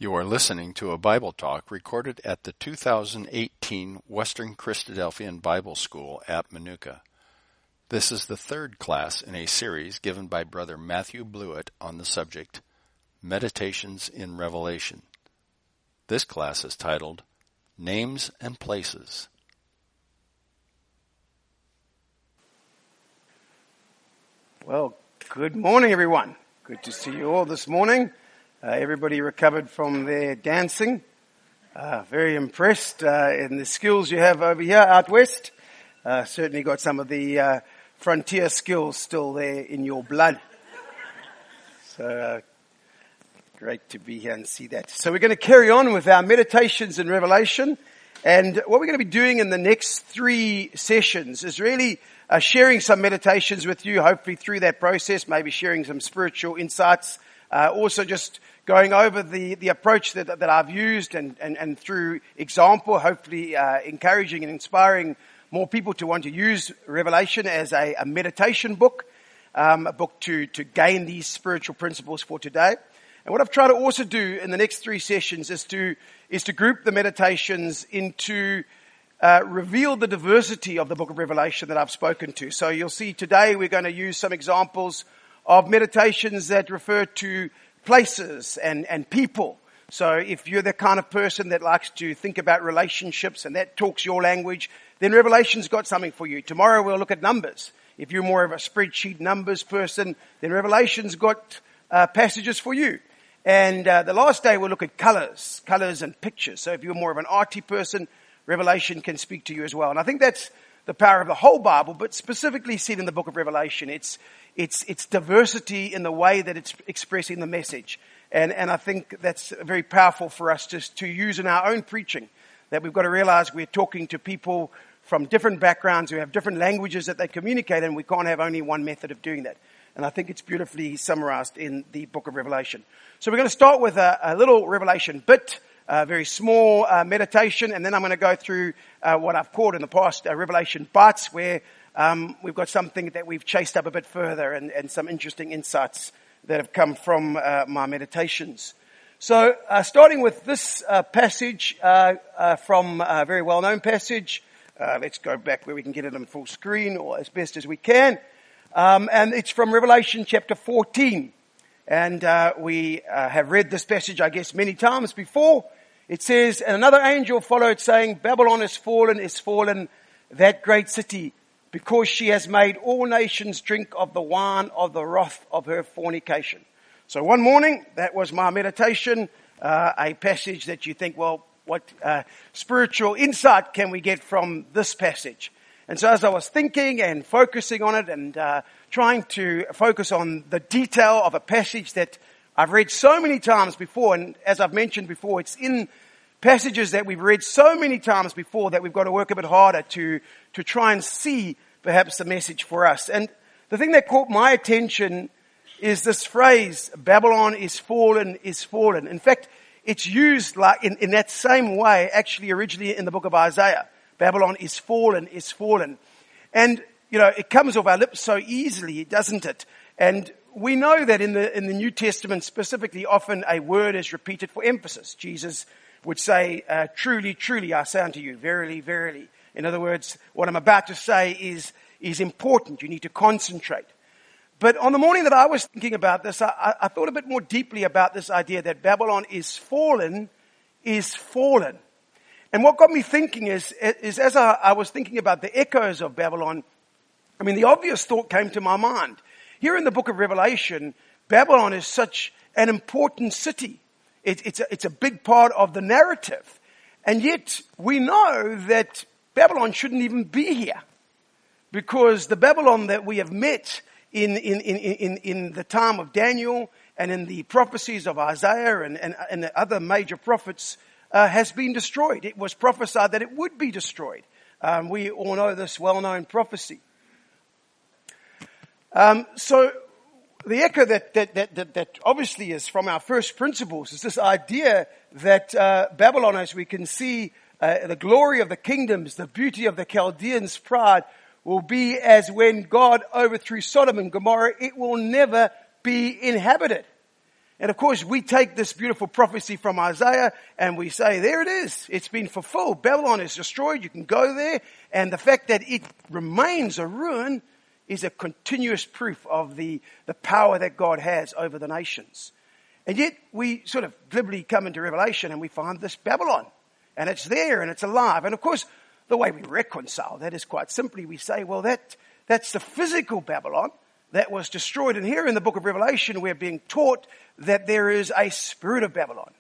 You are listening to a Bible talk recorded at the 2018 Western Christadelphian Bible School at Manuka. This is the third class in a series given by Brother Matthew Blewett on the subject, Meditations in Revelation. This class is titled, Names and Places. Well, good morning, everyone. Good to see you all this morning. Everybody recovered from their dancing. Very impressed in the skills you have over here out west. Certainly got some of the frontier skills still there in your blood. So great to be here and see that. So we're going to carry on with our meditations in Revelation. And what we're going to be doing in the next 3 sessions is really sharing some meditations with you, hopefully through that process, maybe sharing some spiritual insights. Also just going over the approach that I've used and through example, hopefully encouraging and inspiring more people to want to use Revelation as a meditation book, a book to gain these spiritual principles for today. And what I've tried to also do in the next 3 sessions is to group the meditations into reveal the diversity of the book of Revelation that I've spoken to. So you'll see today we're going to use some examples of meditations that refer to places and people. So if you're the kind of person that likes to think about relationships and that talks your language, then Revelation's got something for you. Tomorrow we'll look at numbers. If you're more of a spreadsheet numbers person, then Revelation's got passages for you. And the last day we'll look at colors and pictures. So if you're more of an arty person, Revelation can speak to you as well. And I think that's the power of the whole Bible, but specifically seen in the book of Revelation. It's diversity in the way that it's expressing the message. And I think that's very powerful for us to use in our own preaching, that we've got to realize we're talking to people from different backgrounds who have different languages that they communicate, and we can't have only one method of doing that. And I think it's beautifully summarized in the book of Revelation. So we're going to start with a little Revelation bit, a very small meditation, and then I'm going to go through what I've called in the past Revelation bites, where we've got something that we've chased up a bit further and some interesting insights that have come from my meditations. So starting with this passage from a very well-known passage. Let's go back where we can get it on full screen or as best as we can. And it's from Revelation chapter 14. And we have read this passage, I guess, many times before. It says, and another angel followed saying, Babylon is fallen, that great city, because she has made all nations drink of the wine of the wrath of her fornication. So one morning, that was my meditation, a passage that you think, well, what spiritual insight can we get from this passage? And so as I was thinking and focusing on it and trying to focus on the detail of a passage that I've read so many times before, and as I've mentioned before, it's in passages that we've read so many times before that we've got to work a bit harder to try and see perhaps the message for us. And the thing that caught my attention is this phrase, Babylon is fallen, is fallen. In fact, it's used like in that same way actually originally in the book of Isaiah. Babylon is fallen, is fallen. And, you know, it comes off our lips so easily, doesn't it? And we know that in the New Testament specifically, often a word is repeated for emphasis. Jesus would say, truly, truly, I say unto you, verily, verily. In other words, what I'm about to say is important. You need to concentrate. But on the morning that I was thinking about this, I thought a bit more deeply about this idea that Babylon is fallen, is fallen. And what got me thinking is as I was thinking about the echoes of Babylon, I mean, the obvious thought came to my mind. Here in the book of Revelation, Babylon is such an important city. It's a big part of the narrative. And yet we know that Babylon shouldn't even be here. Because the Babylon that we have met in the time of Daniel and in the prophecies of Isaiah and the other major prophets has been destroyed. It was prophesied that it would be destroyed. We all know this well-known prophecy. So the echo that obviously is from our first principles is this idea that Babylon, as we can see, the glory of the kingdoms, the beauty of the Chaldeans' pride, will be as when God overthrew Sodom and Gomorrah. It will never be inhabited. And of course, we take this beautiful prophecy from Isaiah and we say, there it is. It's been fulfilled. Babylon is destroyed. You can go there. And the fact that it remains a ruin is a continuous proof of the power that God has over the nations. And yet we sort of glibly come into Revelation and we find this Babylon. And it's there and it's alive. And of course, the way we reconcile that is quite simply, we say, well, that's the physical Babylon that was destroyed. And here in the book of Revelation, we're being taught that there is a spirit of Babylon,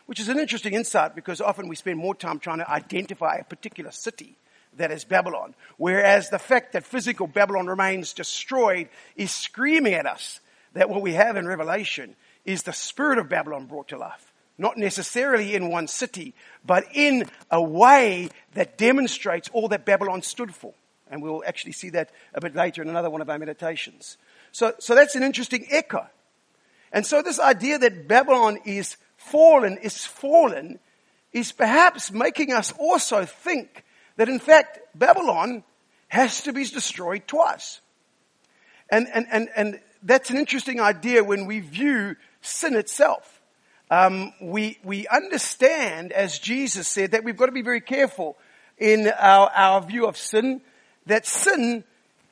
which is an interesting insight because often we spend more time trying to identify a particular city that is Babylon. Whereas the fact that physical Babylon remains destroyed is screaming at us that what we have in Revelation is the spirit of Babylon brought to life. Not necessarily in one city, but in a way that demonstrates all that Babylon stood for. And we'll actually see that a bit later in another one of our meditations. So that's an interesting echo. And so this idea that Babylon is fallen is perhaps making us also think that in fact Babylon has to be destroyed twice. And that's an interesting idea when we view sin itself. We understand, as Jesus said, that we've got to be very careful in our view of sin, that sin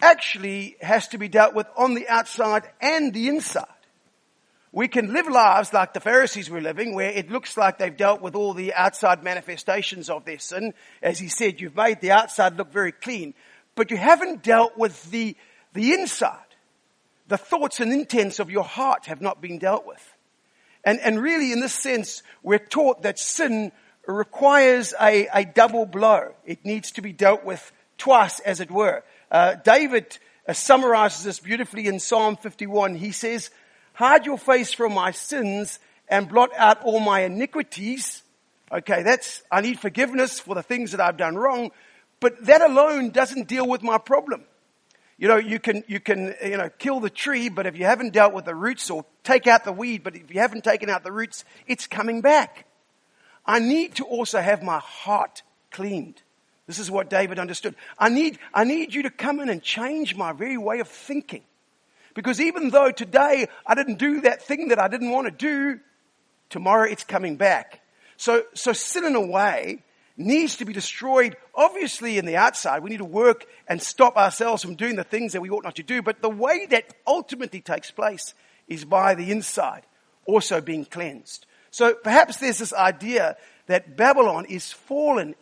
actually has to be dealt with on the outside and the inside. We can live lives like the Pharisees were living, where it looks like they've dealt with all the outside manifestations of their sin. As he said, you've made the outside look very clean, but you haven't dealt with the inside. The thoughts and intents of your heart have not been dealt with. And really in this sense, we're taught that sin requires a double blow. It needs to be dealt with twice, as it were. David summarizes this beautifully in Psalm 51. He says, hide your face from my sins and blot out all my iniquities. Okay, I need forgiveness for the things that I've done wrong, but that alone doesn't deal with my problem. You can kill the tree, but if you haven't dealt with the roots, or take out the weed, but if you haven't taken out the roots, it's coming back. I need to also have my heart cleaned. This is what David understood. I need you to come in and change my very way of thinking. Because even though today I didn't do that thing that I didn't want to do, tomorrow it's coming back. So sin in a way needs to be destroyed. Obviously in the outside, we need to work and stop ourselves from doing the things that we ought not to do. But the way that ultimately takes place is by the inside also being cleansed. So perhaps there's this idea that Babylon is fallen,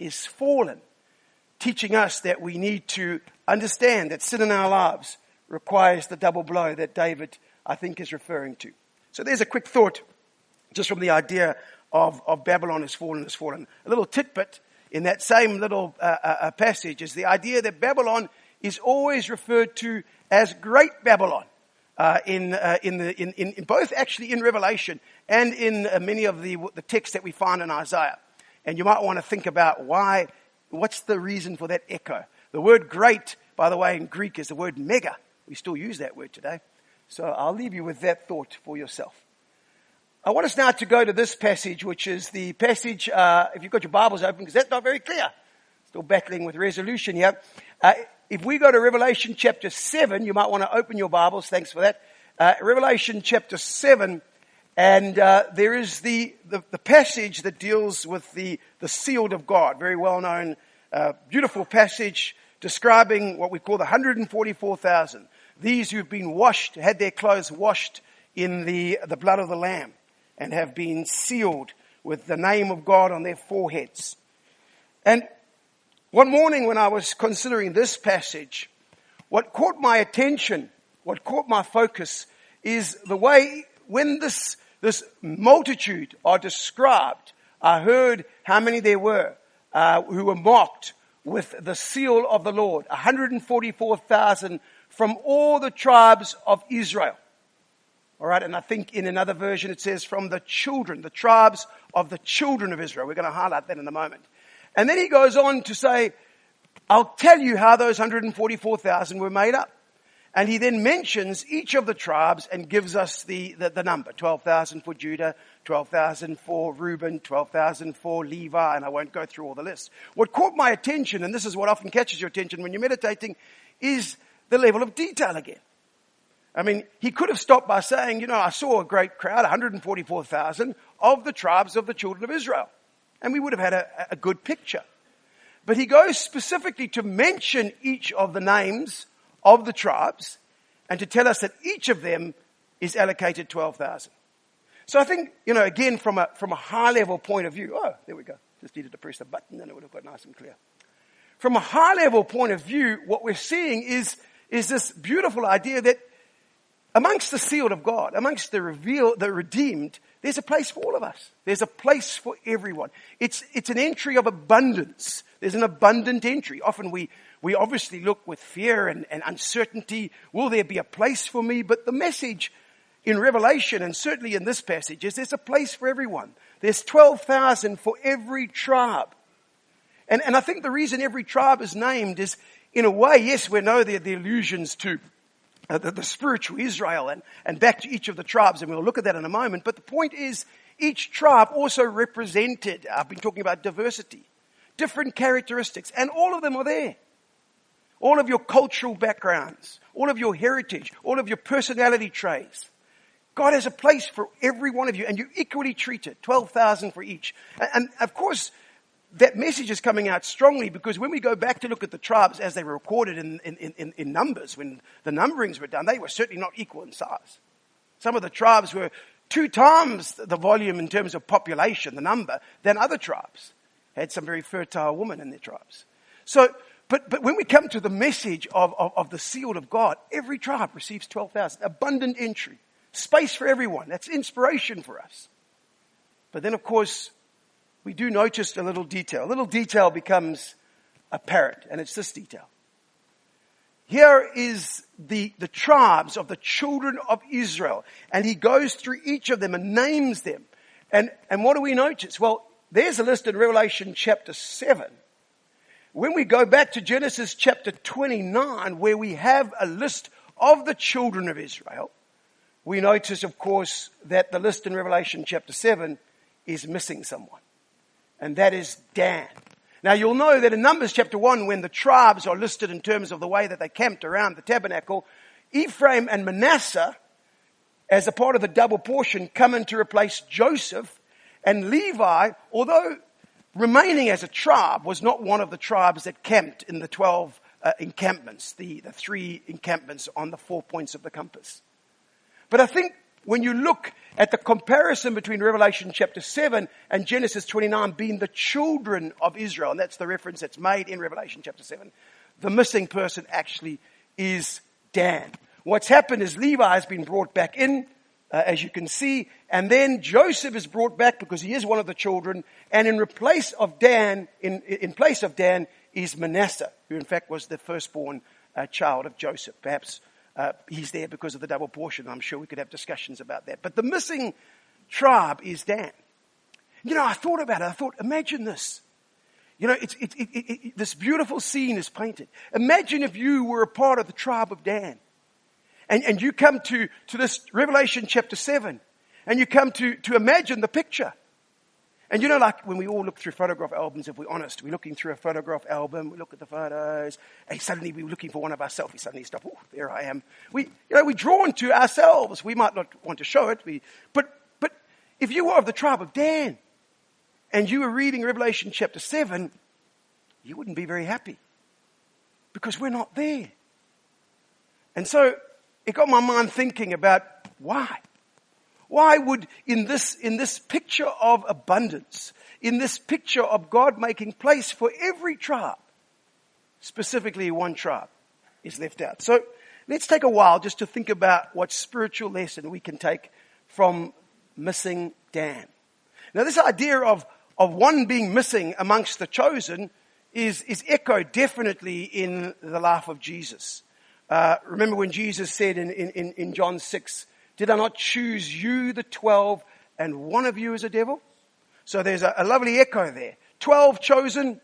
teaching us that we need to understand that sin in our lives requires the double blow that David, I think, is referring to. So there's a quick thought just from the idea of Babylon is fallen. A little tidbit in that same little passage is the idea that Babylon is always referred to as Great Babylon in both actually in Revelation and in many of the texts that we find in Isaiah. And you might want to think about what's the reason for that echo. The word great, by the way, in Greek is the word mega. We still use that word today. So I'll leave you with that thought for yourself. I want us now to go to this passage, which is the passage, if you've got your Bibles open, because that's not very clear. Still battling with resolution here. If we go to Revelation chapter 7, you might want to open your Bibles. Thanks for that. Revelation chapter 7, and there is the passage that deals with the sealed of God. Very well known, beautiful passage describing what we call the 144,000. These who've been washed, had their clothes washed in the blood of the Lamb, and have been sealed with the name of God on their foreheads. And one morning when I was considering this passage, what caught my attention, what caught my focus, is the way when this multitude are described, I heard how many there were who were marked with the seal of the Lord, 144,000 from all the tribes of Israel. All right, and I think in another version it says from the tribes of the children of Israel. We're going to highlight that in a moment. And then he goes on to say, I'll tell you how those 144,000 were made up. And he then mentions each of the tribes and gives us the number. 12,000 for Judah, 12,000 for Reuben, 12,000 for Levi, and I won't go through all the list. What caught my attention, and this is what often catches your attention when you're meditating, is the level of detail again. I mean, he could have stopped by saying, I saw a great crowd, 144,000 of the tribes of the children of Israel. And we would have had a good picture. But he goes specifically to mention each of the names of the tribes and to tell us that each of them is allocated 12,000. So I think, again, from a high level point of view, there we go. Just needed to press the button and it would have got nice and clear. From a high level point of view, what we're seeing is this beautiful idea that amongst the sealed of God, amongst the redeemed, there's a place for all of us. There's a place for everyone. It's an entry of abundance. There's an abundant entry. Often we obviously look with fear and uncertainty. Will there be a place for me? But the message in Revelation, and certainly in this passage, is there's a place for everyone. There's 12,000 for every tribe. And I think the reason every tribe is named is, in a way, yes, we know they're the allusions to the spiritual Israel and back to each of the tribes, and we'll look at that in a moment. But the point is, each tribe also represented, I've been talking about diversity, different characteristics, and all of them are there. All of your cultural backgrounds, all of your heritage, all of your personality traits. God has a place for every one of you, and you're equally treated, 12,000 for each. And of course, that message is coming out strongly because when we go back to look at the tribes as they were recorded in numbers, when the numberings were done, they were certainly not equal in size. Some of the tribes were 2 times the volume in terms of population, the number, than other tribes. Had some very fertile women in their tribes. So, but when we come to the message of the sealed of God, every tribe receives 12,000. Abundant entry. Space for everyone. That's inspiration for us. But then, of course, we do notice a little detail. A little detail becomes apparent, and it's this detail. Here is the tribes of the children of Israel, and he goes through each of them and names them. And what do we notice? Well, there's a list in Revelation chapter 7. When we go back to Genesis chapter 29, where we have a list of the children of Israel, we notice, of course, that the list in Revelation chapter 7 is missing someone. And that is Dan. Now you'll know that in Numbers chapter 1, when the tribes are listed in terms of the way that they camped around the tabernacle, Ephraim and Manasseh, as a part of the double portion, come in to replace Joseph. And Levi, although remaining as a tribe, was not one of the tribes that camped in the 12 encampments, the 3 encampments on the 4 points of the compass. But I think when you look at the comparison between Revelation chapter 7 and Genesis 29 being the children of Israel, and that's the reference that's made in Revelation chapter 7, the missing person actually is Dan. What's happened is Levi has been brought back in, as you can see, and then Joseph is brought back because he is one of the children, and in place of Dan is Manasseh, who in fact was the firstborn child of Joseph. Perhaps he's there because of the double portion. I'm sure we could have discussions about that. But the missing tribe is Dan. I thought about it. I thought, imagine this. This beautiful scene is painted. Imagine if you were a part of the tribe of Dan. And you come to this Revelation chapter 7. And you come to imagine the picture. And like when we all look through photograph albums, if we're honest, we're looking through a photograph album, we look at the photos, and suddenly we're looking for one of our selfies. Suddenly stop, oh, there I am. We're drawn to ourselves. We might not want to show it, but if you were of the tribe of Dan, and you were reading Revelation chapter 7, you wouldn't be very happy. Because we're not there. And so, it got my mind thinking about why. Why would, in this picture of abundance, in this picture of God making place for every tribe, specifically one tribe is left out? So let's take a while just to think about what spiritual lesson we can take from missing Dan. Now this idea of one being missing amongst the chosen is echoed definitely in the life of Jesus. Remember when Jesus said in John 6, did I not choose you, the 12, and one of you is a devil? So there's a lovely echo there. 12 chosen,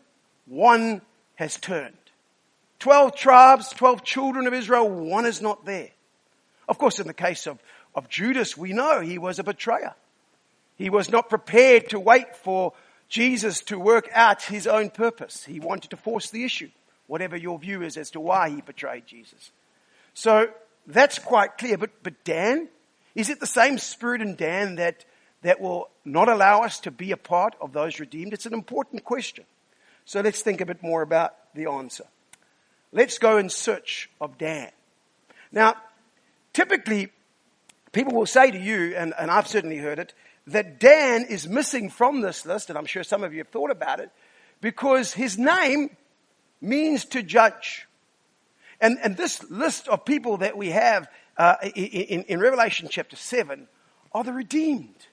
one has turned. 12 tribes, 12 children of Israel, one is not there. Of course, in the case of Judas, we know he was a betrayer. He was not prepared to wait for Jesus to work out his own purpose. He wanted to force the issue, whatever your view is as to why he betrayed Jesus. So that's quite clear. But Dan, is it the same spirit in Dan that will not allow us to be a part of those redeemed? It's an important question. So let's think a bit more about the answer. Let's go in search of Dan. Now, typically, people will say to you, and I've certainly heard it, that Dan is missing from this list, and I'm sure some of you have thought about it, because his name means to judge. And this list of people that we have in Revelation chapter 7 are the redeemed.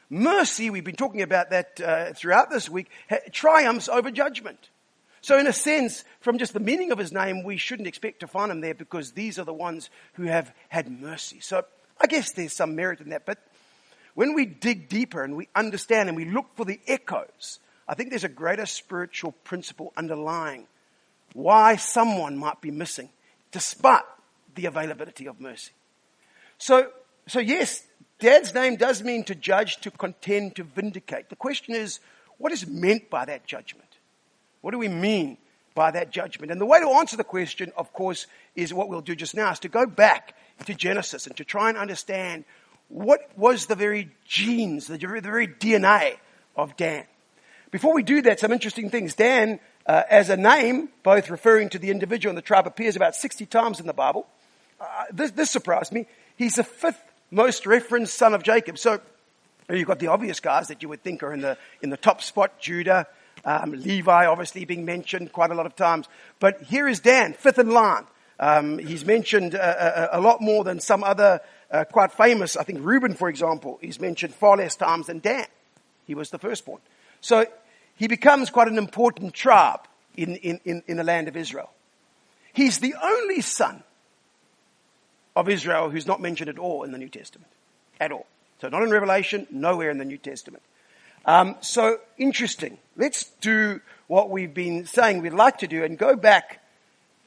Mercy, we've been talking about that throughout this week, triumphs over judgment. So in a sense, from just the meaning of his name, we shouldn't expect to find him there because these are the ones who have had mercy. So I guess there's some merit in that. But when we dig deeper and we understand and we look for the echoes, I think there's a greater spiritual principle underlying why someone might be missing despite the availability of mercy. So yes, Dad's name does mean to judge, to contend, to vindicate. The question is, what is meant by that judgment? What do we mean by that judgment? And the way to answer the question, of course, is what we'll do just now, is to go back to Genesis and to try and understand what was the very genes, the very DNA of Dan. Before we do that, some interesting things. Dan, as a name, both referring to the individual and the tribe, appears about 60 times in the Bible. This surprised me. He's the fifth most referenced son of Jacob. So you've got the obvious guys that you would think are in the top spot, Judah, Levi obviously being mentioned quite a lot of times. But here is Dan, fifth in line. He's mentioned a lot more than some other quite famous, I think Reuben, for example, he's mentioned far less times than Dan. He was the firstborn. So he becomes quite an important tribe in the land of Israel. He's the only son of Israel who's not mentioned at all in the New Testament. At all. So not in Revelation, nowhere in the New Testament. So interesting. Let's do what we've been saying we'd like to do and go back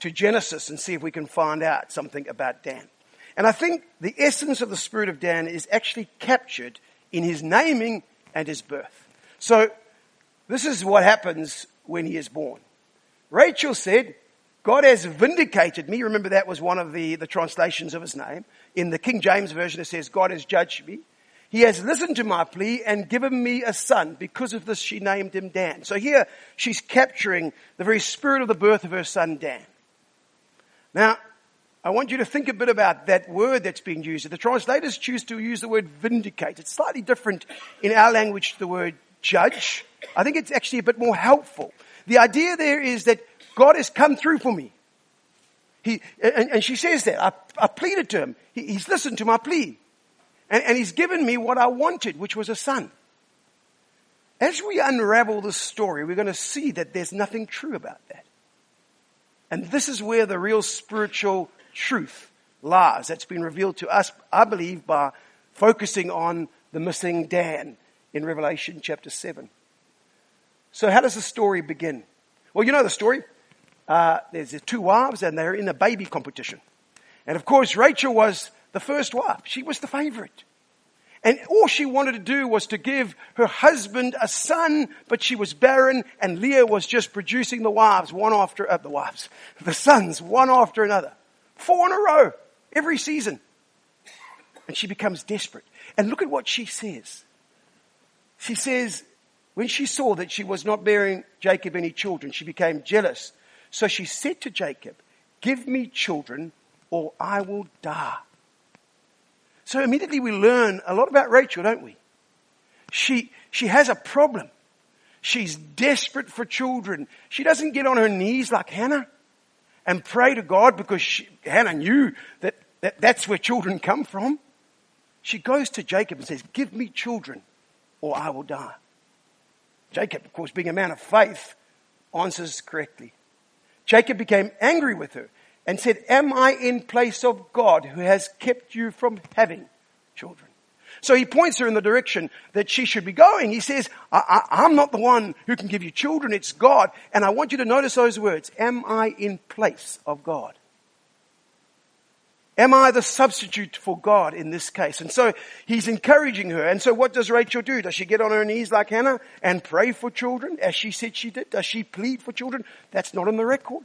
to Genesis and see if we can find out something about Dan. And I think the essence of the spirit of Dan is actually captured in his naming and his birth. So this is what happens when he is born. Rachel said, God has vindicated me. Remember, that was one of the translations of his name. In the King James Version, it says, God has judged me. He has listened to my plea and given me a son. Because of this, she named him Dan. So here, she's capturing the very spirit of the birth of her son, Dan. Now, I want you to think a bit about that word that's being used. The translators choose to use the word vindicate. It's slightly different in our language to the word judge. I think it's actually a bit more helpful. The idea there is that God has come through for me. And she says that. I pleaded to him. He's listened to my plea. And he's given me what I wanted, which was a son. As we unravel this story, we're going to see that there's nothing true about that. And this is where the real spiritual truth lies. That's been revealed to us, I believe, by focusing on the missing Dan in Revelation chapter 7. So how does the story begin? Well, you know the story. There's the two wives and they're in a baby competition. And of course, Rachel was the first wife. She was the favorite. And all she wanted to do was to give her husband a son, but she was barren, and Leah was just producing the sons, one after another. 4 in a row, every season. And she becomes desperate. And look at what she says. She says, when she saw that she was not bearing Jacob any children, she became jealous. So she said to Jacob, give me children or I will die. So immediately we learn a lot about Rachel, don't we? She has a problem. She's desperate for children. She doesn't get on her knees like Hannah and pray to God because Hannah knew that's where children come from. She goes to Jacob and says, give me children or I will die. Jacob, of course, being a man of faith, answers correctly. Jacob became angry with her and said, am I in place of God who has kept you from having children? So he points her in the direction that she should be going. He says, I'm not the one who can give you children, it's God. And I want you to notice those words. Am I in place of God? Am I the substitute for God in this case? And so he's encouraging her. And so what does Rachel do? Does she get on her knees like Hannah and pray for children as she said she did? Does she plead for children? That's not on the record.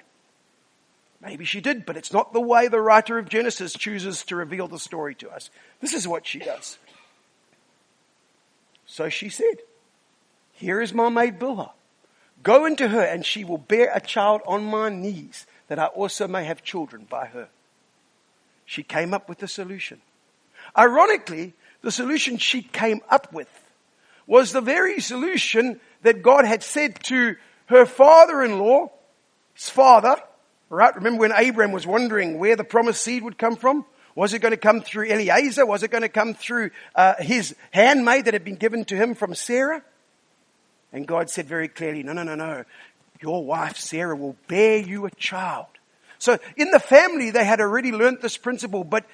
Maybe she did, but it's not the way the writer of Genesis chooses to reveal the story to us. This is what she does. So she said, here is my maid Bilhah. Go into her, and she will bear a child on my knees, that I also may have children by her. She came up with a solution. Ironically, the solution she came up with was the very solution that God had said to her father-in-law, his father, right? Remember when Abraham was wondering where the promised seed would come from? Was it going to come through Eliezer? Was it going to come through his handmaid that had been given to him from Sarah? And God said very clearly, no. Your wife Sarah will bear you a child. So in the family they had already learnt this principle, but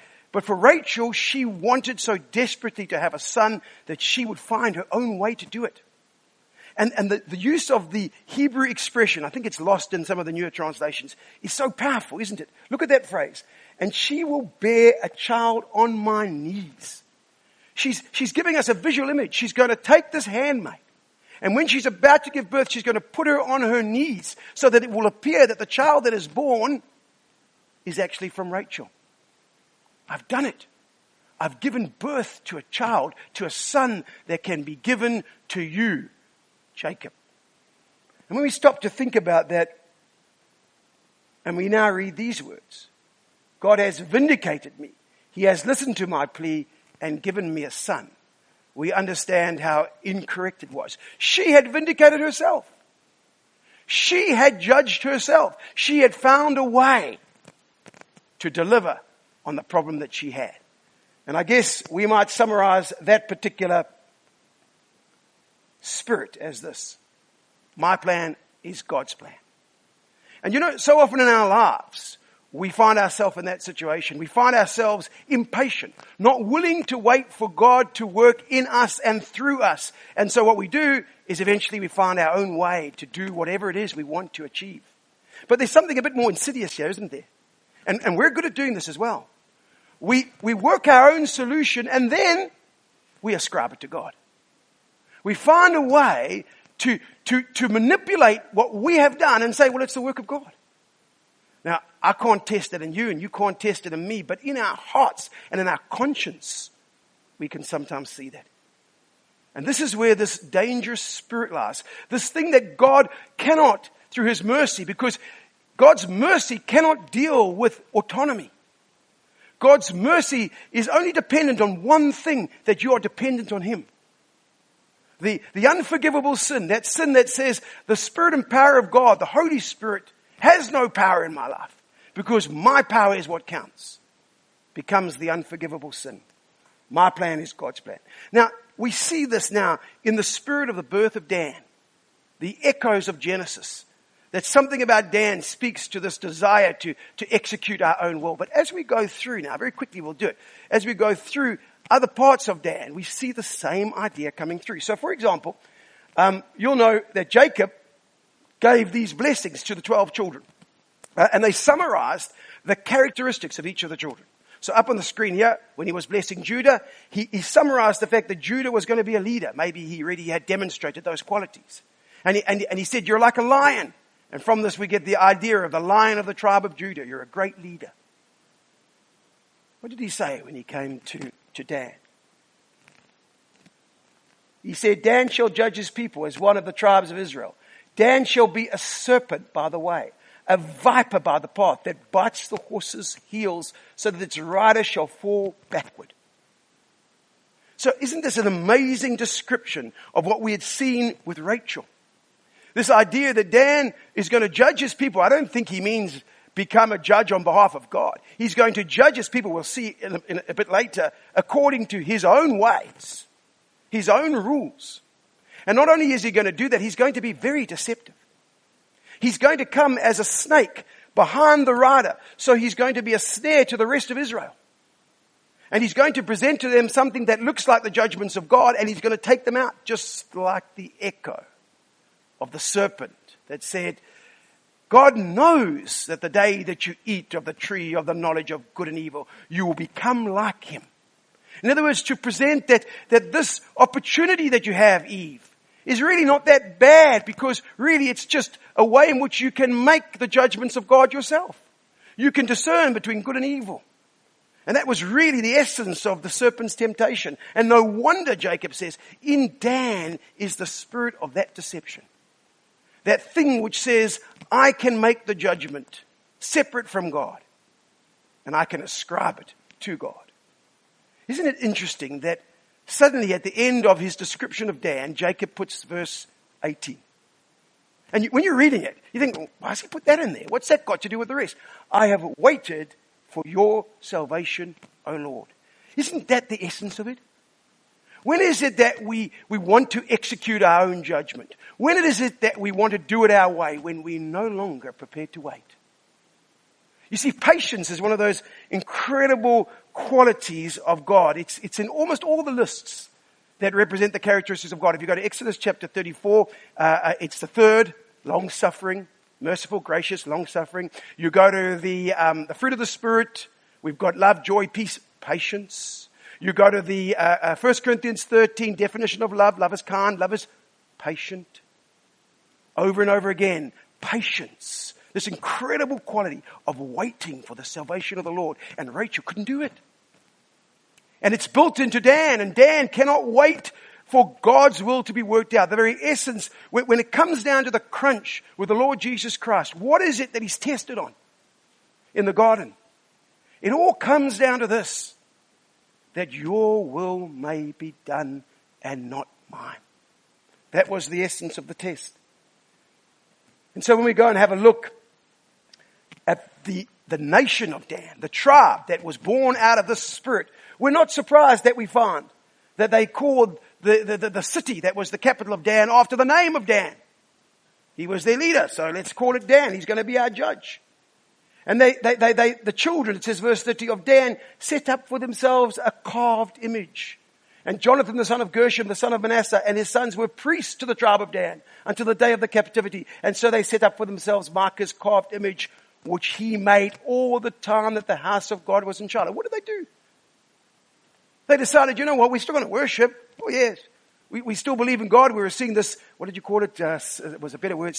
for Rachel, she wanted so desperately to have a son that she would find her own way to do it. And the use of the Hebrew expression, I think it's lost in some of the newer translations, is so powerful, isn't it? Look at that phrase. And she will bear a child on my knees. She's giving us a visual image. She's going to take this handmaid, and when she's about to give birth, she's going to put her on her knees so that it will appear that the child that is born is actually from Rachel. I've done it. I've given birth to a child, to a son that can be given to you, Jacob. And when we stop to think about that, and we now read these words, God has vindicated me. He has listened to my plea and given me a son. We understand how incorrect it was. She had vindicated herself. She had judged herself. She had found a way to deliver on the problem that she had. And I guess we might summarize that particular spirit as this: my plan is God's plan. And you know, so often in our lives, we find ourselves in that situation. We find ourselves impatient, not willing to wait for God to work in us and through us. And so what we do is eventually we find our own way to do whatever it is we want to achieve. But there's something a bit more insidious here, isn't there? And we're good at doing this as well. We work our own solution, and then we ascribe it to God. We find a way to manipulate what we have done and say, well, it's the work of God. Now, I can't test it in you, and you can't test it in me, but in our hearts and in our conscience, we can sometimes see that. And this is where this dangerous spirit lies. This thing that God cannot, through His mercy, because God's mercy cannot deal with autonomy. God's mercy is only dependent on one thing, that you are dependent on Him. The unforgivable sin, that sin that says the Spirit and power of God, the Holy Spirit, has no power in my life because my power is what counts, becomes the unforgivable sin. My plan is God's plan. Now, we see this now in the spirit of the birth of Dan, the echoes of Genesis, that something about Dan speaks to this desire to execute our own will. But as we go through now, very quickly we'll do it, as we go through other parts of Dan, we see the same idea coming through. So for example, you'll know that Jacob gave these blessings to the 12 children. And they summarized the characteristics of each of the children. So up on the screen here, when he was blessing Judah, he summarized the fact that Judah was going to be a leader. Maybe he already had demonstrated those qualities. And he said, you're like a lion. And from this we get the idea of the lion of the tribe of Judah. You're a great leader. What did he say when he came to Dan? He said, Dan shall judge his people as one of the tribes of Israel. Dan shall be a serpent by the way, a viper by the path that bites the horse's heels so that its rider shall fall backward. So isn't this an amazing description of what we had seen with Rachel? This idea that Dan is going to judge his people. I don't think he means become a judge on behalf of God. He's going to judge his people, we'll see in a bit later, according to his own ways, his own rules. And not only is he going to do that, he's going to be very deceptive. He's going to come as a snake behind the rider. So he's going to be a snare to the rest of Israel. And he's going to present to them something that looks like the judgments of God, and he's going to take them out, just like the echo of the serpent that said, God knows that the day that you eat of the tree of the knowledge of good and evil, you will become like Him. In other words, to present that this opportunity that you have, Eve, is really not that bad, because really it's just a way in which you can make the judgments of God yourself. You can discern between good and evil. And that was really the essence of the serpent's temptation. And no wonder, Jacob says, in Dan is the spirit of that deception. That thing which says, I can make the judgment separate from God. And I can ascribe it to God. Isn't it interesting that suddenly at the end of his description of Dan, Jacob puts verse 18. And when you're reading it, you think, well, why has he put that in there? What's that got to do with the rest? I have waited for your salvation, O Lord. Isn't that the essence of it? When is it that we want to execute our own judgment? When is it that we want to do it our way? When we're no longer prepared to wait. You see, patience is one of those incredible qualities of God. It's in almost all the lists that represent the characteristics of God. If you go to Exodus chapter 34, it's the third, long-suffering, merciful, gracious, long-suffering. You go to the fruit of the Spirit, we've got love, joy, peace, patience. You go to the 1 Corinthians 13 definition of love. Love is kind, love is patient. Over and over again, patience. This incredible quality of waiting for the salvation of the Lord. And Rachel couldn't do it. And it's built into Dan, and Dan cannot wait for God's will to be worked out. The very essence, when it comes down to the crunch with the Lord Jesus Christ, what is it that he's tested on in the garden? It all comes down to this, that your will may be done and not mine. That was the essence of the test. And so when we go and have a look at the nation of Dan, the tribe that was born out of this spirit, we're not surprised that we find that they called the city that was the capital of Dan after the name of Dan. He was their leader, so let's call it Dan. He's going to be our judge. And the children, it says verse 30 of Dan, set up for themselves a carved image. And Jonathan, the son of Gershom, the son of Manasseh, and his sons were priests to the tribe of Dan until the day of the captivity. And so they set up for themselves Micah's carved image, which he made all the time that the house of God was in Shiloh. What did they do? They decided, you know what, we're still going to worship. Oh yes, we still believe in God. We were seeing this, what did you call it? It was a better word.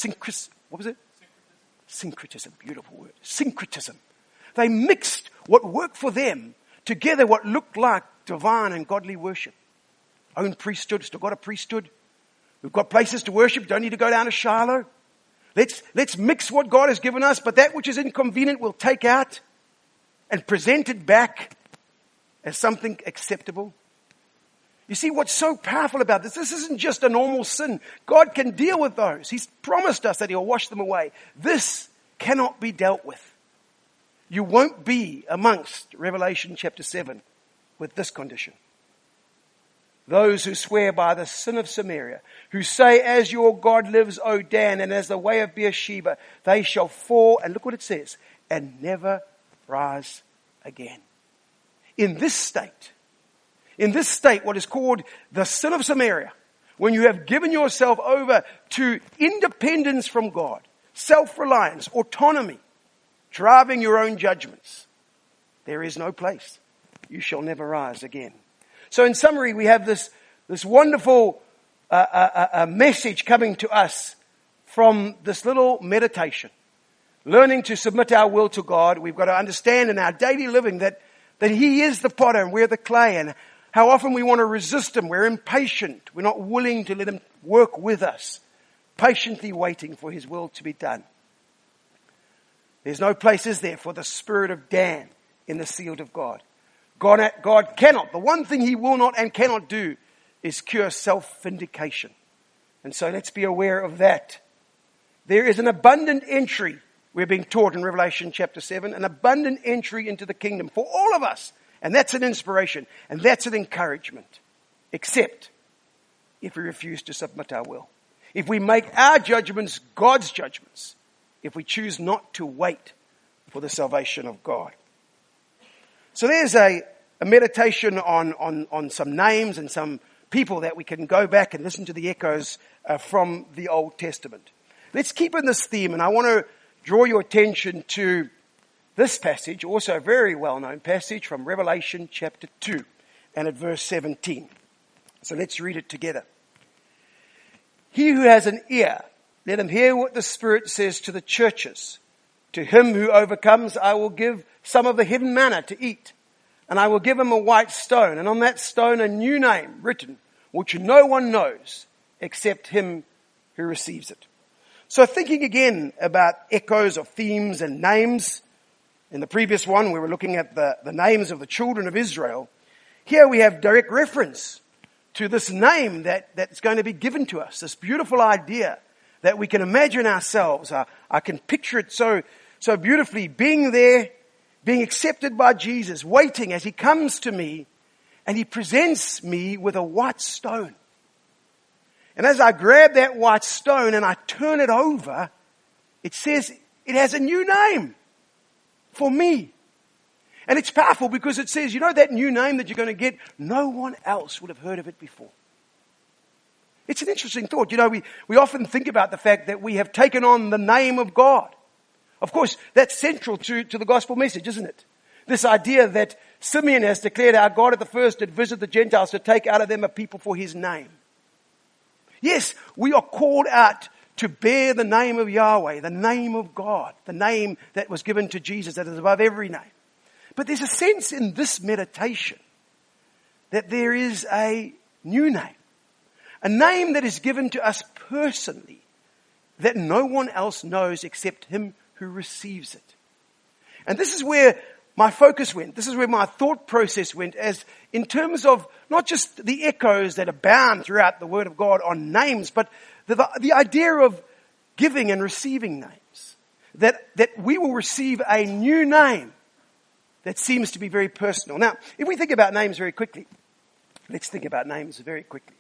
What was it? Syncretism. Beautiful word. Syncretism. They mixed what worked for them together, what looked like divine and godly worship. Own priesthood, still got a priesthood. We've got places to worship, don't need to go down to Shiloh. Let's mix what God has given us, but that which is inconvenient we'll take out and present it back as something acceptable. You see, what's so powerful about this isn't just a normal sin. God can deal with those. He's promised us that he'll wash them away. This cannot be dealt with. You won't be amongst Revelation chapter 7 with this condition. Those who swear by the sin of Samaria, who say, as your God lives, O Dan, and as the way of Beersheba, they shall fall, and look what it says, and never rise again. In this state, what is called the sin of Samaria, when you have given yourself over to independence from God, self-reliance, autonomy, driving your own judgments, there is no place. You shall never rise again. So in summary, we have this wonderful message coming to us from this little meditation. Learning to submit our will to God. We've got to understand in our daily living that he is the potter and we're the clay, and how often we want to resist him. We're impatient. We're not willing to let him work with us, patiently waiting for his will to be done. There's no place, is there, for the spirit of Dan in the sealed of God. God cannot. The one thing he will not and cannot do is cure self-vindication. And so let's be aware of that. There is an abundant entry, we're being taught in Revelation chapter 7, an abundant entry into the kingdom for all of us. And that's an inspiration. And that's an encouragement. Except if we refuse to submit our will. If we make our judgments God's judgments. If we choose not to wait for the salvation of God. So there's a meditation on some names and some people that we can go back and listen to the echoes from the Old Testament. Let's keep in this theme, and I want to draw your attention to this passage, also a very well-known passage from Revelation chapter 2 and at verse 17. So let's read it together. He who has an ear, let him hear what the Spirit says to the churches. To him who overcomes, I will give some of the hidden manna to eat. And I will give him a white stone, and on that stone a new name written, which no one knows except him who receives it. So thinking again about echoes of themes and names. In the previous one, we were looking at the names of the children of Israel. Here we have direct reference to this name that's going to be given to us, this beautiful idea that we can imagine ourselves. I can picture it so beautifully, being there, being accepted by Jesus, waiting as he comes to me and he presents me with a white stone. And as I grab that white stone and I turn it over, it says it has a new name for me. And it's powerful because it says, that new name that you're going to get, no one else would have heard of it before. It's an interesting thought. We often think about the fact that we have taken on the name of God. Of course, that's central to the gospel message, isn't it? This idea that Simeon has declared our God at the first did visit the Gentiles to take out of them a people for his name. Yes, we are called out to bear the name of Yahweh, the name of God, the name that was given to Jesus that is above every name. But there's a sense in this meditation that there is a new name. A name that is given to us personally that no one else knows except him who receives it. And this is where my focus went. This is where my thought process went, as in terms of not just the echoes that abound throughout the Word of God on names, but the idea of giving and receiving names. That we will receive a new name that seems to be very personal. Now, if we think about names very quickly, let's think about names very quickly.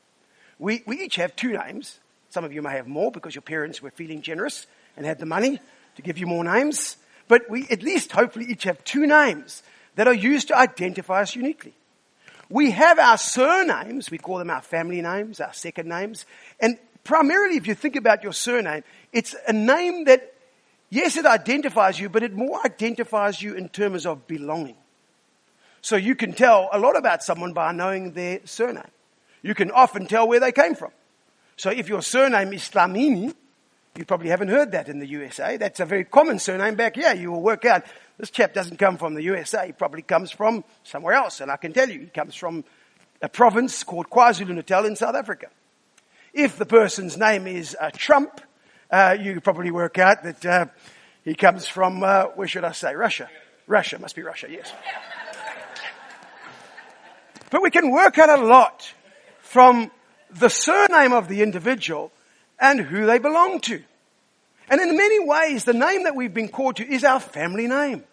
We each have two names. Some of you may have more because your parents were feeling generous and had the money to give you more names. But we at least hopefully each have two names that are used to identify us uniquely. We have our surnames. We call them our family names, our second names. And primarily, if you think about your surname, it's a name that, yes, it identifies you, but it more identifies you in terms of belonging. So you can tell a lot about someone by knowing their surname. You can often tell where they came from. So if your surname is Slamini, you probably haven't heard that in the USA. That's a very common surname back here. You will work out this chap doesn't come from the USA. He probably comes from somewhere else. And I can tell you, he comes from a province called KwaZulu-Natal in South Africa. If the person's name is Trump, you could probably work out that he comes from, where should I say, Russia. Russia, must be Russia, yes. But we can work out a lot from the surname of the individual and who they belong to. And in many ways, the name that we've been called to is our family name.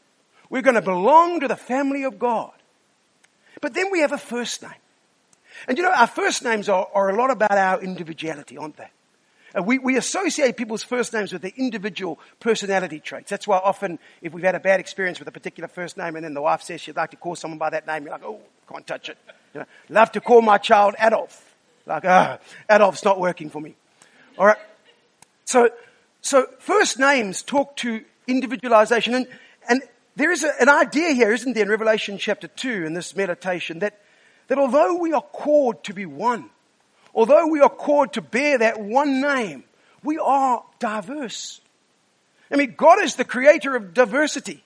We're going to belong to the family of God. But then we have a first name. And our first names are a lot about our individuality, aren't they? We associate people's first names with their individual personality traits. That's why often, if we've had a bad experience with a particular first name and then the wife says she'd like to call someone by that name, you're like, oh, can't touch it. Love to call my child Adolf. Like, Adolf's not working for me. All right. So first names talk to individualization. And there is an idea here, isn't there, in Revelation chapter 2 in this meditation, that although we are called to be one, although we are called to bear that one name, we are diverse. I mean, God is the creator of diversity.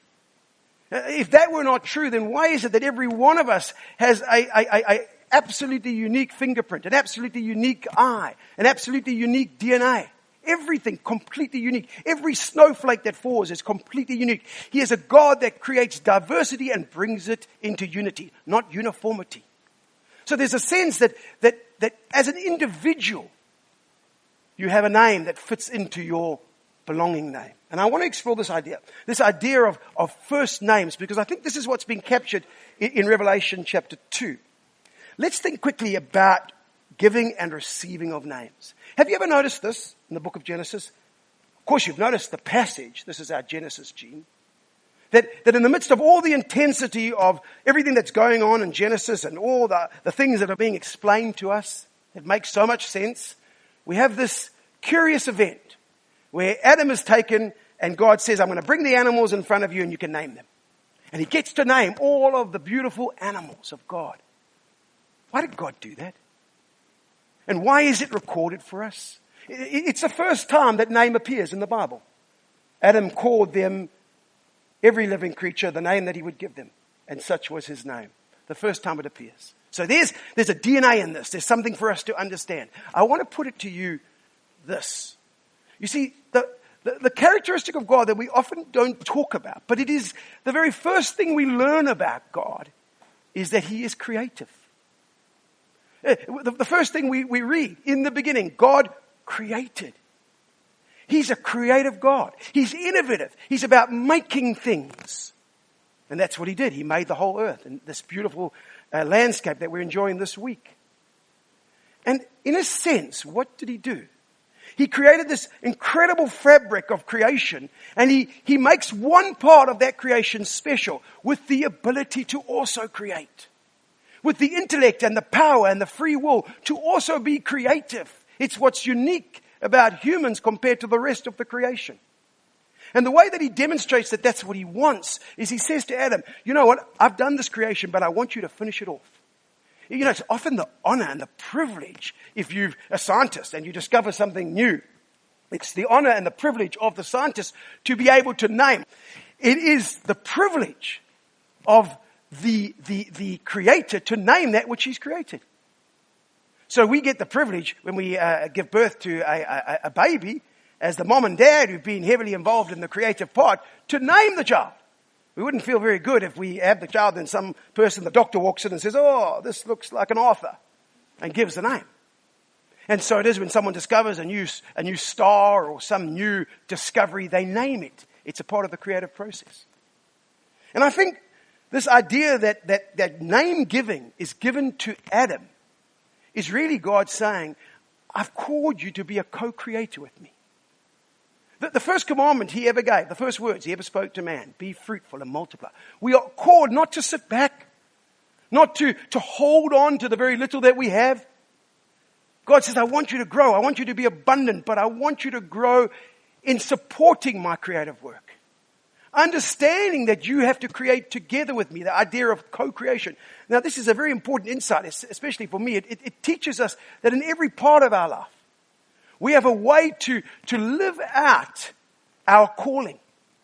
If that were not true, then why is it that every one of us has a absolutely unique fingerprint, an absolutely unique eye, an absolutely unique DNA? Everything completely unique. Every snowflake that falls is completely unique. He is a God that creates diversity and brings it into unity, not uniformity. So there's a sense that as an individual, you have a name that fits into your belonging name. And I want to explore this idea of first names, because I think this is what's been captured in Revelation chapter 2. Let's think quickly about giving and receiving of names. Have you ever noticed this in the book of Genesis? Of course, you've noticed the passage. This is our Genesis gene. That in the midst of all the intensity of everything that's going on in Genesis and all the things that are being explained to us, it makes so much sense. We have this curious event where Adam is taken and God says, I'm going to bring the animals in front of you and you can name them. And he gets to name all of the beautiful animals of God. Why did God do that? And why is it recorded for us? It's the first time that name appears in the Bible. Adam called them every living creature the name that he would give them. And such was his name, the first time it appears. So there's a DNA in this. There's something for us to understand. I want to put it to you this. You see, the characteristic of God that we often don't talk about, but it is the very first thing we learn about God, is that he is creative. The first thing we read, in the beginning, God created. He's a creative God. He's innovative. He's about making things. And that's what he did. He made the whole earth and this beautiful landscape that we're enjoying this week. And in a sense, what did he do? He created this incredible fabric of creation, and he makes one part of that creation special with the ability to also create. With the intellect and the power and the free will to also be creative. It's what's unique about humans compared to the rest of the creation. And the way that he demonstrates that that's what he wants is he says to Adam, you know what, I've done this creation, but I want you to finish it off. You know, it's often the honor and the privilege if you're a scientist and you discover something new. It's the honor and the privilege of the scientist to be able to name. It is the privilege of the creator to name that which he's created. So we get the privilege when we give birth to a baby, as the mom and dad who've been heavily involved in the creative part, to name the child. We wouldn't feel very good if we have the child and some person, the doctor walks in and says, oh, this looks like an Arthur, and gives the name. And so it is when someone discovers a new star or some new discovery, they name it. It's a part of the creative process. And I think this idea that name giving is given to Adam is really God saying, I've called you to be a co-creator with me. The first commandment he ever gave, the first words he ever spoke to man, be fruitful and multiply. We are called not to sit back, not to hold on to the very little that we have. God says, I want you to grow. I want you to be abundant, but I want you to grow in supporting my creative work. Understanding that you have to create together with me, the idea of co-creation. Now, this is a very important insight, especially for me. It teaches us that in every part of our life, we have a way to live out our calling,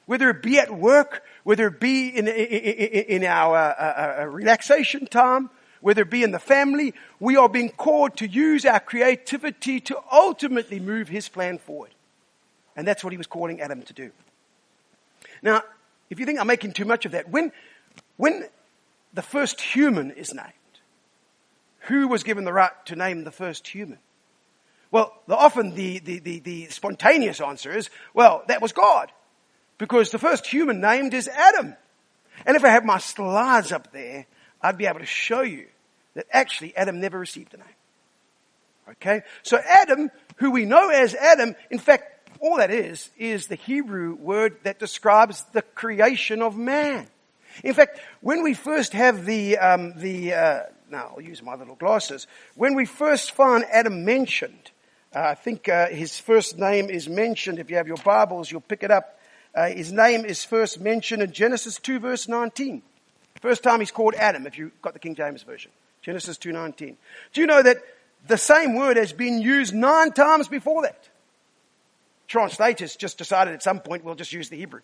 whether it be at work, whether it be in our relaxation time, whether it be in the family. We are being called to use our creativity to ultimately move his plan forward. And that's what he was calling Adam to do. Now, if you think I'm making too much of that, when the first human is named, who was given the right to name the first human? Well, often the spontaneous answer is, well, that was God. Because the first human named is Adam. And if I have my slides up there, I'd be able to show you that actually Adam never received a name. Okay? So Adam, who we know as Adam, in fact, all that is the Hebrew word that describes the creation of man. In fact, when we first have now I'll use my little glasses. When we first find Adam mentioned, I think his first name is mentioned. If you have your Bibles, you'll pick it up. His name is first mentioned in Genesis 2 verse 19. First time he's called Adam, if you've got the King James Version. Genesis 2:19. Do you know that the same word has been used 9 times before that? Translators just decided at some point we'll just use the Hebrew.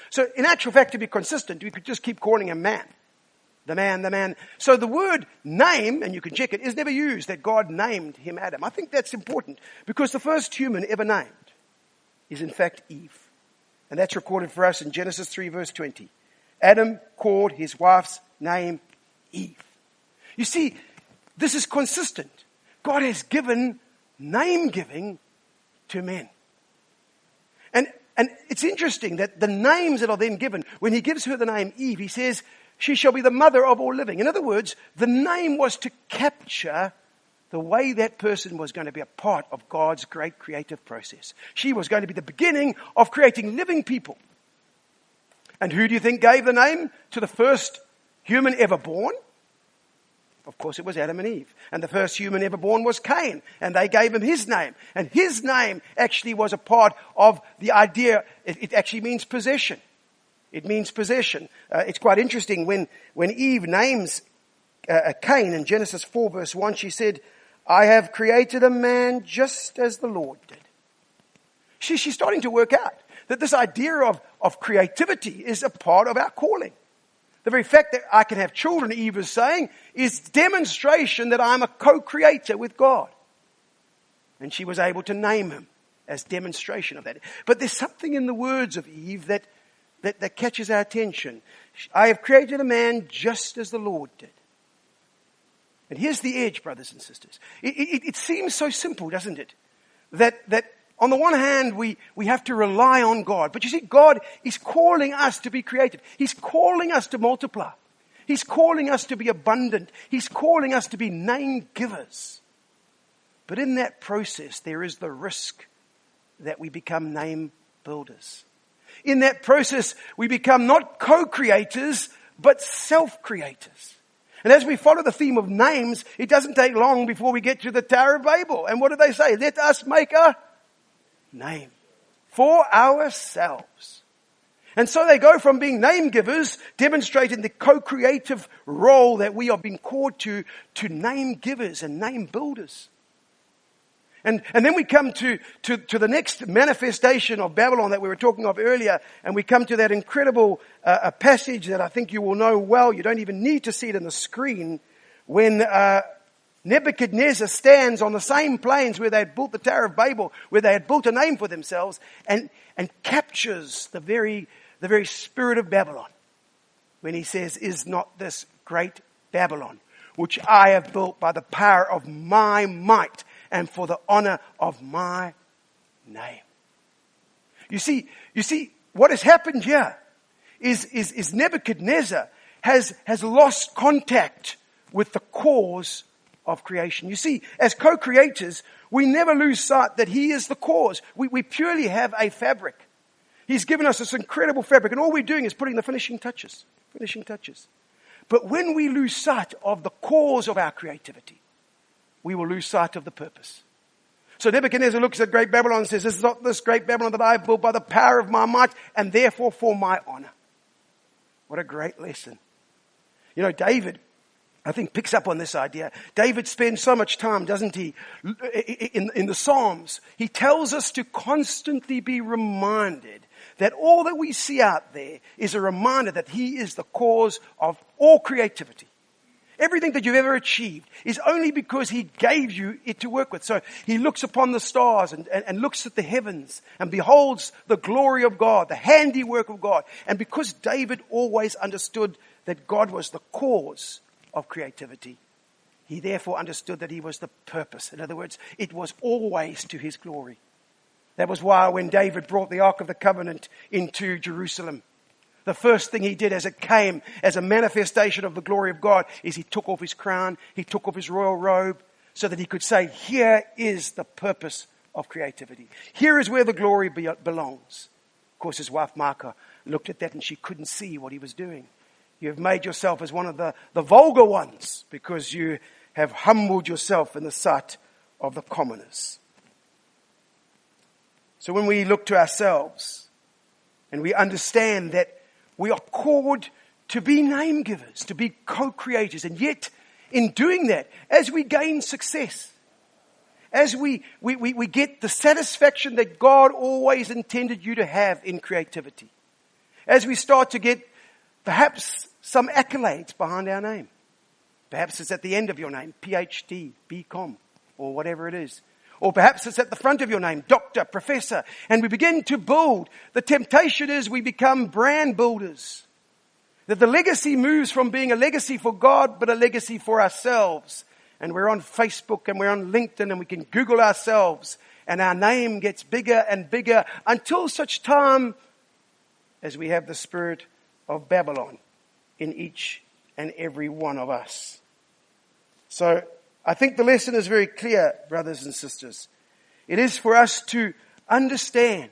So in actual fact, to be consistent, we could just keep calling him man. The man. So the word name, and you can check it, is never used that God named him Adam. I think that's important because the first human ever named is in fact Eve. And that's recorded for us in Genesis 3 verse 20. Adam called his wife's name Eve. You see, this is consistent. God has given name giving to men. And it's interesting that the names that are then given, when he gives her the name Eve, he says, she shall be the mother of all living. In other words, the name was to capture the way that person was going to be a part of God's great creative process. She was going to be the beginning of creating living people. And who do you think gave the name to the first human ever born? Of course, it was Adam and Eve. And the first human ever born was Cain. And they gave him his name. And his name actually was a part of the idea. It actually means possession. It means possession. It's quite interesting when Eve names Cain in Genesis 4 verse 1, she said, I have created a man just as the Lord did. She's starting to work out that this idea of creativity is a part of our calling. The very fact that I can have children, Eve is saying, is demonstration that I'm a co-creator with God. And she was able to name him as demonstration of that. But there's something in the words of Eve that catches our attention. I have created a man just as the Lord did. And here's the edge, brothers and sisters. It seems so simple, doesn't it? That on the one hand, we have to rely on God. But you see, God is calling us to be creative. He's calling us to multiply. He's calling us to be abundant. He's calling us to be name givers. But in that process, there is the risk that we become name builders. In that process, we become not co-creators, but self-creators. And as we follow the theme of names, it doesn't take long before we get to the Tower of Babel. And what do they say? Let us make a name for ourselves. And so they go from being name givers, demonstrating the co-creative role that we are being called to name givers and name builders. And then we come to the next manifestation of Babylon that we were talking of earlier, and we come to that incredible a passage that I think you will know well. You don't even need to see it on the screen. When Nebuchadnezzar stands on the same plains where they had built the Tower of Babel, where they had built a name for themselves, and captures the very spirit of Babylon. When he says, "Is not this great Babylon, which I have built by the power of my might, and for the honor of my name." You see, what has happened here is Nebuchadnezzar has lost contact with the cause of creation. You see, as co-creators, we never lose sight that he is the cause. We purely have a fabric. He's given us this incredible fabric, and all we're doing is putting the finishing touches. But when we lose sight of the cause of our creativity, we will lose sight of the purpose. So Nebuchadnezzar looks at great Babylon and says, "This is not this great Babylon that I have built by the power of my might, and therefore for my honor." What a great lesson. You know, David, I think, picks up on this idea. David spends so much time, doesn't he, in the Psalms. He tells us to constantly be reminded that all that we see out there is a reminder that he is the cause of all creativity. Everything that you've ever achieved is only because he gave you it to work with. So he looks upon the stars and looks at the heavens and beholds the glory of God, the handiwork of God. And because David always understood that God was the cause of creativity, he therefore understood that he was the purpose. In other words, it was always to his glory. That was why when David brought the Ark of the Covenant into Jerusalem, the first thing he did as it came as a manifestation of the glory of God is he took off his crown, he took off his royal robe, so that he could say, here is the purpose of creativity. Here is where the glory belongs. Of course, his wife Maacah looked at that and she couldn't see what he was doing. You have made yourself as one of the vulgar ones because you have humbled yourself in the sight of the commoners. So when we look to ourselves and we understand that we are called to be name givers, to be co-creators. And yet, in doing that, as we gain success, as we get the satisfaction that God always intended you to have in creativity, as we start to get perhaps some accolades behind our name, perhaps it's at the end of your name, PhD, BCom, or whatever it is. Or perhaps it's at the front of your name, doctor, professor, and we begin to build. The temptation is we become brand builders. That the legacy moves from being a legacy for God, but a legacy for ourselves. And we're on Facebook and we're on LinkedIn and we can Google ourselves and our name gets bigger and bigger until such time as we have the spirit of Babylon in each and every one of us. So, I think the lesson is very clear, brothers and sisters. It is for us to understand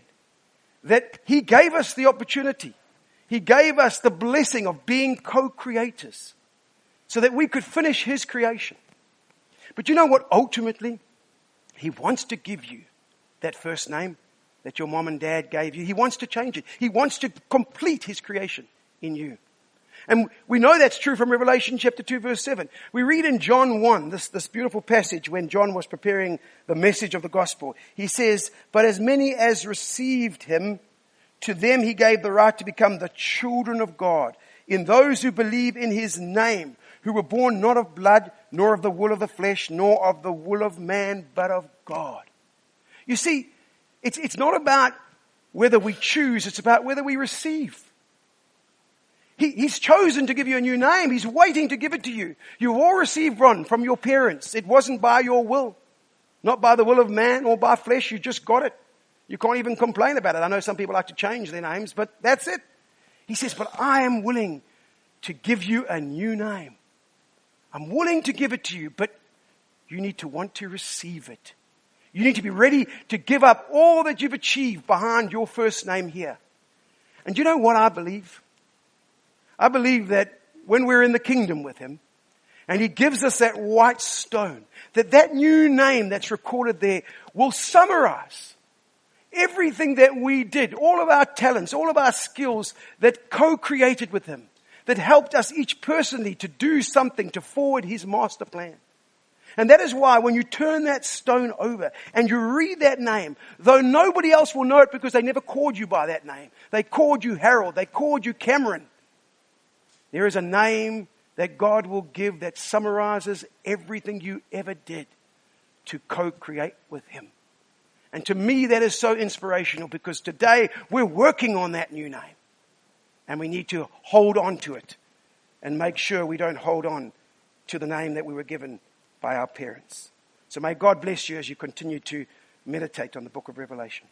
that he gave us the opportunity. He gave us the blessing of being co-creators so that we could finish his creation. But you know what? Ultimately, he wants to give you that first name that your mom and dad gave you. He wants to change it. He wants to complete his creation in you. And we know that's true from Revelation chapter 2 verse 7. We read in John 1, this beautiful passage when John was preparing the message of the gospel. He says, "But as many as received him, To them he gave the right to become the children of God, in those who believe in his name, who were born not of blood, nor of the will of the flesh, nor of the will of man, but of God. You see, it's not about whether we choose, it's about whether we receive. He's chosen to give you a new name. He's waiting to give it to you. You've all received one from your parents. It wasn't by your will, not by the will of man or by flesh. You just got it. You can't even complain about it. I know some people like to change their names, but that's it. He says, but I am willing to give you a new name. I'm willing to give it to you, but you need to want to receive it. You need to be ready to give up all that you've achieved behind your first name here. And you know what I believe? I believe that when we're in the kingdom with him, and he gives us that white stone, that new name that's recorded there will summarize everything that we did, all of our talents, all of our skills that co-created with him, that helped us each personally to do something to forward his master plan. And that is why when you turn that stone over and you read that name, though nobody else will know it because they never called you by that name. They called you Harold. They called you Cameron. There is a name that God will give that summarizes everything you ever did to co-create with him. And to me, that is so inspirational because today we're working on that new name. And we need to hold on to it and make sure we don't hold on to the name that we were given by our parents. So may God bless you as you continue to meditate on the book of Revelation.